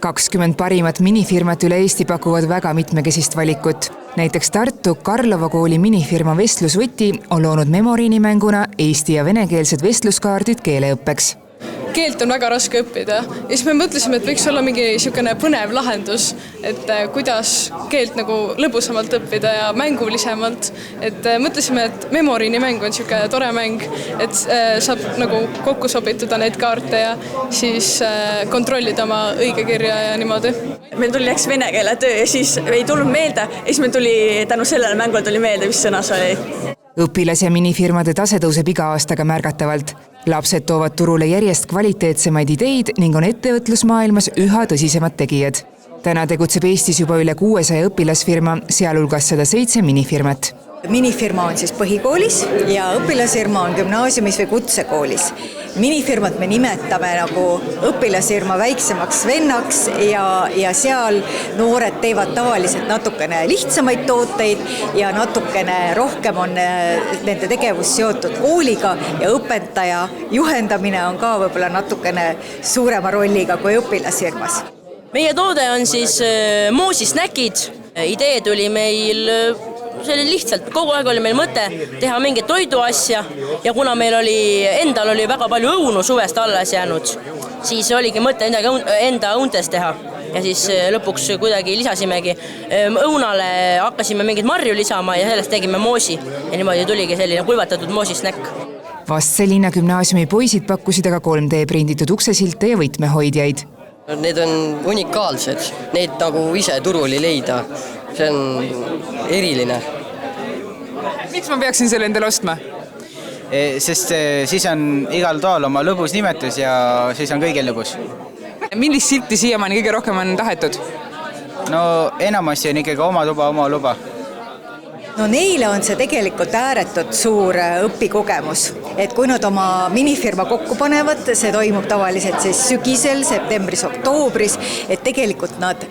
20 parimat minifirmat üle Eesti pakuvad väga mitmekesist valikut. Näiteks Tartu Karlova kooli minifirma Vestlusvõti on loonud memoriinimänguna eesti- ja venekeelsed vestluskaardid keeleõppeks. Keelt on väga raske õppida ja siis me mõtlesime, et võiks olla mingi niisugune põnev lahendus, et kuidas keelt nagu lõbusamalt õppida ja mängulisemalt. Et mõtlesime, et memoriinimäng on niisugune tore mäng, et saab nagu kokku sobitada neid kaarte ja siis kontrollida oma õigekirja ja niimoodi. Meil tuli läks vene keele töö ja siis ei tulnud meelde ja siis meil tuli tänu sellele mängule tuli meelde, mis sõnas oli. Õpilas- ja minifirmade tase tõuseb iga aastaga märgatavalt. Lapsed toovad turule järjest kvaliteetsemaid ideid ning on ettevõtlusmaailmas üha tõsisemad tegijad. Täna tegutseb Eestis juba üle 600 õpilasfirma, sealhulgas 107 minifirmat. Minifirma on siis põhikoolis ja õpilasfirma on gümnaasiumis või kutsekoolis. Minifirmat me nimetame nagu õpilasfirma väiksemaks vennaks ja seal noored teevad tavaliselt natukene lihtsamaid tooteid ja natukene rohkem on nende tegevus seotud kooliga ja õpetaja juhendamine on ka võib-olla natukene suurema rolliga kui õpilasfirmas. Meie toode on siis moosisnäkid. Idee tuli meil see oli lihtsalt, kogu aeg oli meil mõte teha mingit toiduasja ja kuna meil endal oli väga palju õunu suvest alles jäänud, siis oligi mõte enda õuntes teha ja siis lõpuks kuidagi lisasimegi õunale, hakkasime mingit marju lisama ja sellest tegime moosi ja niimoodi tuligi selline kuivatatud moosisnäkk. Vastseliina gümnaasiumi poisid pakkusid aga 3D prinditud uksesilte ja võtmehoidjaid. Need on unikaalsed, neid nagu ise turul ei leida. See on eriline. Miks ma peaksin selle endale ostma? Sest siis on igal toal oma lõbus nimetus ja siis on kõigil lõbus. Millist silti siiamaani kõige rohkem on tahetud? No enamasti on ikkagi oma tuba, oma luba. No neile on see tegelikult ääretult suur õpikogemus, et kui nad oma minifirma kokku panevad, see toimub tavaliselt siis sügisel, septembris, oktoobris, et tegelikult nad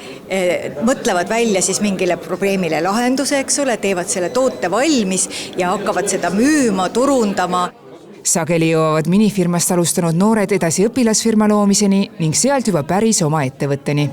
mõtlevad välja siis mingile probleemile lahenduse, eks ole, teevad selle toote valmis ja hakkavad seda müüma, turundama. Sageli jõuavad minifirmast alustanud noored edasi õpilasfirma loomiseni ning sealt juba päris oma ettevõtteni.